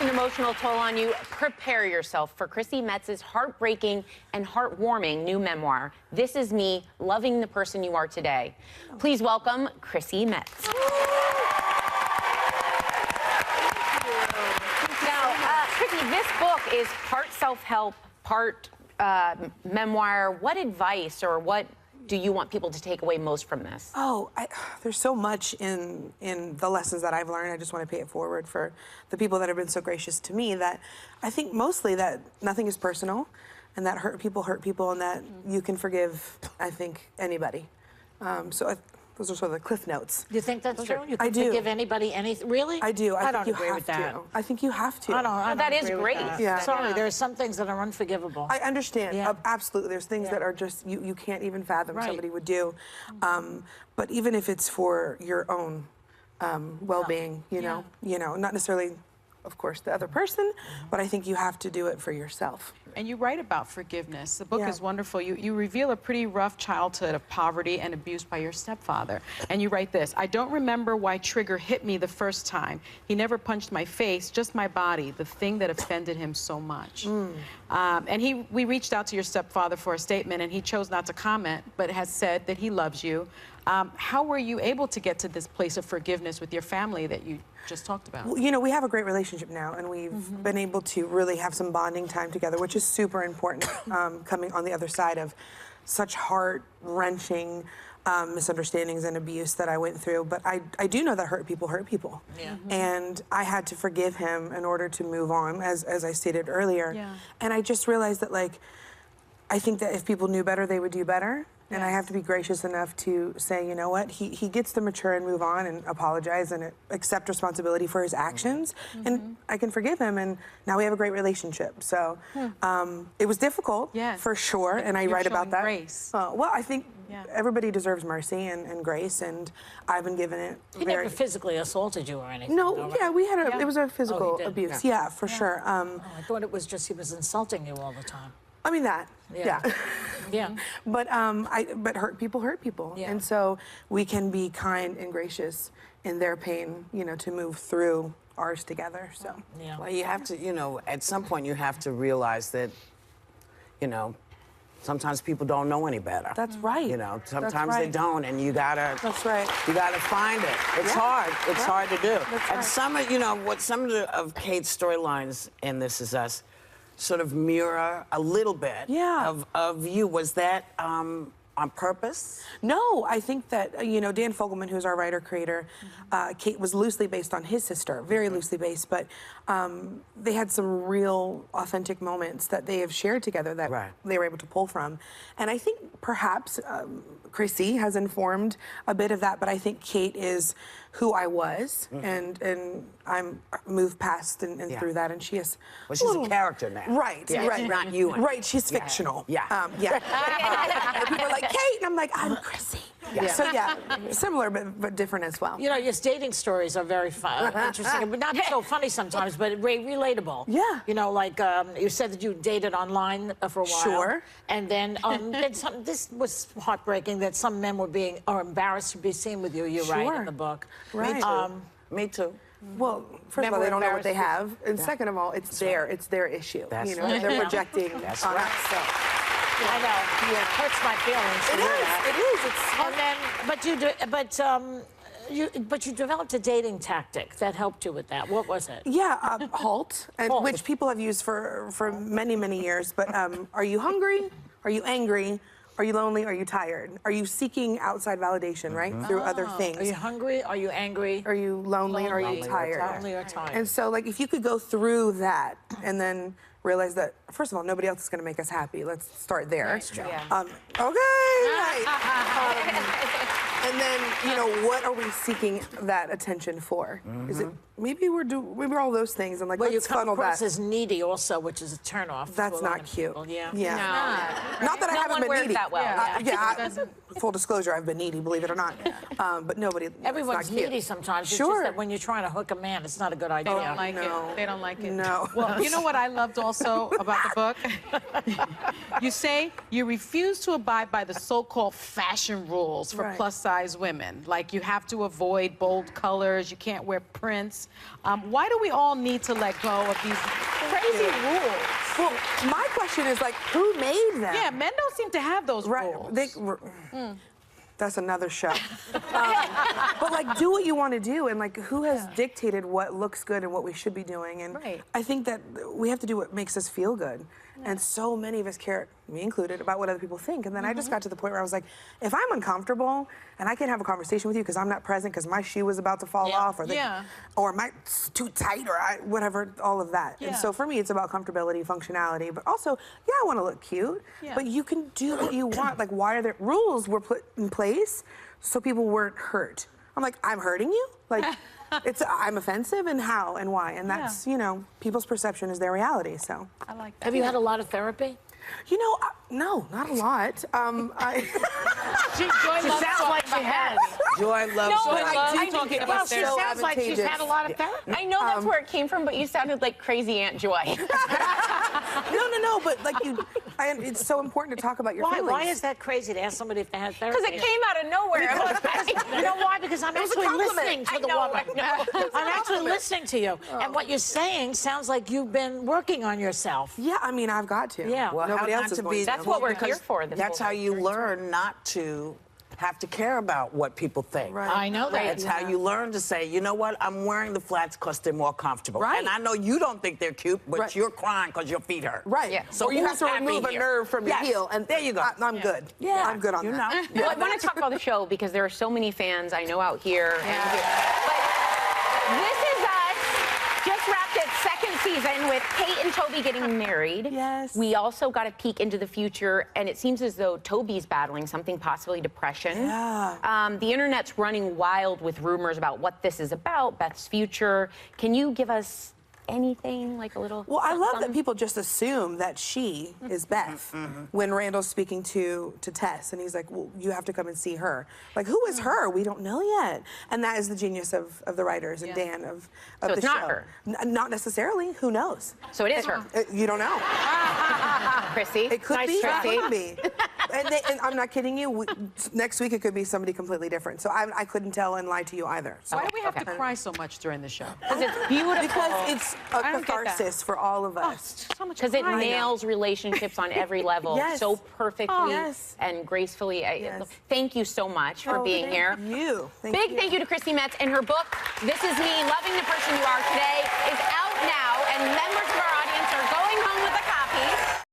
takes an emotional toll on you, prepare yourself for Chrissy Metz's heartbreaking and heartwarming new memoir, This Is Me, Loving the Person You Are Today. Please welcome Chrissy Metz. Now, Chrissy, this book is part self-help, part memoir. What advice or what do you want people to take away most from this? Oh, there's so much in the lessons that I've learned. I just want to pay it forward for the people that have been so gracious to me, that I think mostly that nothing is personal and that hurt people, and that you can forgive, I think, anybody. Those are sort of the cliff notes. You think that's true? You I can do. forgive anybody anything? Really? I do. I don't think you agree have with that. to. I think you have to. I don't that is agree with great. that. Yeah. Sorry, there are some things that are unforgivable. I understand. Yeah. Absolutely. There's things that are just, you can't even fathom Right. somebody would do. But even if it's for your own well-being, you know, not necessarily, of course, the other person, but I think you have to do it for yourself. And you write about forgiveness. The book Yeah. is wonderful. You reveal a pretty rough childhood of poverty and abuse by your stepfather. And you write this: I don't remember why Trigger hit me the first time. He never punched my face, just my body, the thing that offended him so much. And we reached out to your stepfather for a statement, and he chose not to comment, but has said that he loves you. How were you able to get to this place of forgiveness with your family that you just talked about? Well, you know, we have a great relationship now, and we've been able to really have some bonding time together, which is super important, coming on the other side of such heart-wrenching misunderstandings and abuse that I went through. But I do know that hurt people. Yeah. And I had to forgive him in order to move on, as I stated earlier. Yeah. And I just realized that, like, I think that if people knew better, they would do better. And I have to be gracious enough to say, you know what, he gets to mature and move on and apologize and accept responsibility for his actions. And I can forgive him, and now we have a great relationship. So it was difficult, for sure, and I write about that. Grace. Well, I think everybody deserves mercy and grace, and I've been given it. He never physically assaulted you or anything? No, though, right? yeah, we had it was a physical abuse, for sure. Oh, I thought it was just he was insulting you all the time. I mean that, Yeah. But hurt people, Yeah. and so we can be kind and gracious in their pain, you know, to move through ours together. So Yeah. Well, you have to, you know, at some point you have to realize that, you know, sometimes people don't know any better. that's right. You know, sometimes right. they don't, and you gotta. That's right. You gotta find it. It's hard. It's hard to do. That's and right. some of, you know, what some of Kate's storylines in This Is Us sort of mirror a little bit of you. Was that on purpose? No, I think that, you know, Dan Fogelman, who's our writer-creator, Kate was loosely based on his sister, very loosely based, but they had some real authentic moments that they have shared together that they were able to pull from. And I think perhaps Chrissy has informed a bit of that, but I think Kate is who I was, and I'm moved past and through that, and she is. Well, she's a character now. Right, right. Not you. Right, she's fictional. Yeah. And people are like, Kate, and I'm like, I'm Chrissy. So similar but different as well. You know, your dating stories are very fun, interesting, but not so funny sometimes, but relatable. Yeah. You know, like you said that you dated online for a while. Sure. And then, this was heartbreaking that some men are embarrassed to be seen with you. You write in the book. Right. Me too. Well, first of all, they don't know what they have, and second of all, it's their issue. That's you know, right. they're projecting on us. So. I know. Yeah, it hurts my feelings. to hear that. It is. It's hard. And then, but you developed a dating tactic that helped you with that. What was it? Yeah, halt, Halt. which people have used for many years. But are you hungry? Are you angry? Are you lonely? Are you tired? Are you seeking outside validation, right? Through other things. Are you hungry? Are you angry? Are you lonely? Or are you tired? Lonely or tired. And so, like, if you could go through that and then realize that, first of all, nobody else is going to make us happy. Let's start there. That's true. Okay, right. And then, you know, what are we seeking that attention for? Is it maybe we're all those things, and like, Well, let's you come funnel across that. as needy also, which is a turnoff. That's to a lot not of cute. people. Yeah. Not that I haven't one been wears needy. that well. Full disclosure, I've been needy, believe it or not. But nobody. Everyone's it's not cute. needy sometimes. It's Sure. just that when you're trying to hook a man, it's not a good idea. They don't like it. They don't like it. No. Well, you know what I loved also about the book? You say you refuse to abide by the so-called fashion rules for plus-size women. Like, you have to avoid bold colors, you can't wear prints, Why do we all need to let go of these crazy rules? Well, my question is, like, who made them? Yeah, men don't seem to have those Right. rules. That's another show. But, like, do what you want to do, and, like, who has dictated what looks good and what we should be doing? And Right. I think that we have to do what makes us feel good. And so many of us care, me included, about what other people think. And then I just got to the point where I was like, if I'm uncomfortable and I can't have a conversation with you because I'm not present because my shoe was about to fall off, or or my it's too tight, or whatever, all of that. And so for me, it's about comfortability, functionality, but also, yeah, I want to look cute, but you can do what you want. Like, why are there rules were put in place so people weren't hurt? I'm like, I'm hurting you? Like, I'm offensive, and how and why? And that's, you know, people's perception is their reality, so. I like that. Have you had a lot of therapy? You know, no, not a lot. Joy sounds like she has. Joy loves No, therapy. I do talking Well, about she therapy. sounds like she's had a lot of therapy. I know that's where it came from, but you sounded like crazy Aunt Joy. No, but like it's so important to talk about your feelings. Why is that crazy to ask somebody if they had therapy? Because it came out of nowhere. You know why? Because I'm actually listening to the woman. I know. I'm actually listening to you. And what you're saying sounds like you've been working on yourself. Yeah, I mean, I've got to. Yeah. Well, Nobody how else not is to going be. to. That's what we're here for. This That's whole how you learn not to have to care about what people think. Right. I know that. That's how you learn to say, you know what, I'm wearing the flats because they're more comfortable. Right. And I know you don't think they're cute, but Right. you're crying because your feet hurt. Right. Yeah. So you have to happy remove a here? nerve from your Yes. heel, and There you go. I'm good. Yeah. I'm good on You that. know. Well, I want to talk about the show because there are so many fans I know out here. And here. But this is us. Just wrapped its second season with Kate and Toby getting married. Yes. We also got a peek into the future, and it seems as though Toby's battling something, possibly depression. Yeah. The internet's running wild with rumors about what this is about, Beth's future. Can you give us anything, like a little... Well, I love that something? people just assume that she is Beth when Randall's speaking to Tess, and he's like, well, you have to come and see her. Like, who is her? We don't know yet. And that is the genius of the writers and Dan of So the it's show. not her? Not necessarily. Who knows? So it is her. You don't know. Chrissy. It could Nice be. try. It could be. And I'm not kidding you. Next week it could be somebody completely different. So I couldn't tell and lie to you either. So. Why do we have to cry so much during the show? Because it's beautiful. Because it's a I don't get that. catharsis for all of us. So much Because it crying. nails relationships on every level Yes. so perfectly Yes. and gracefully. Yes. Thank you so much for being here. Thank you. Thank you to Chrissy Metz. And her book, This Is Me, Loving the Person You Are Today, is out now, and members of our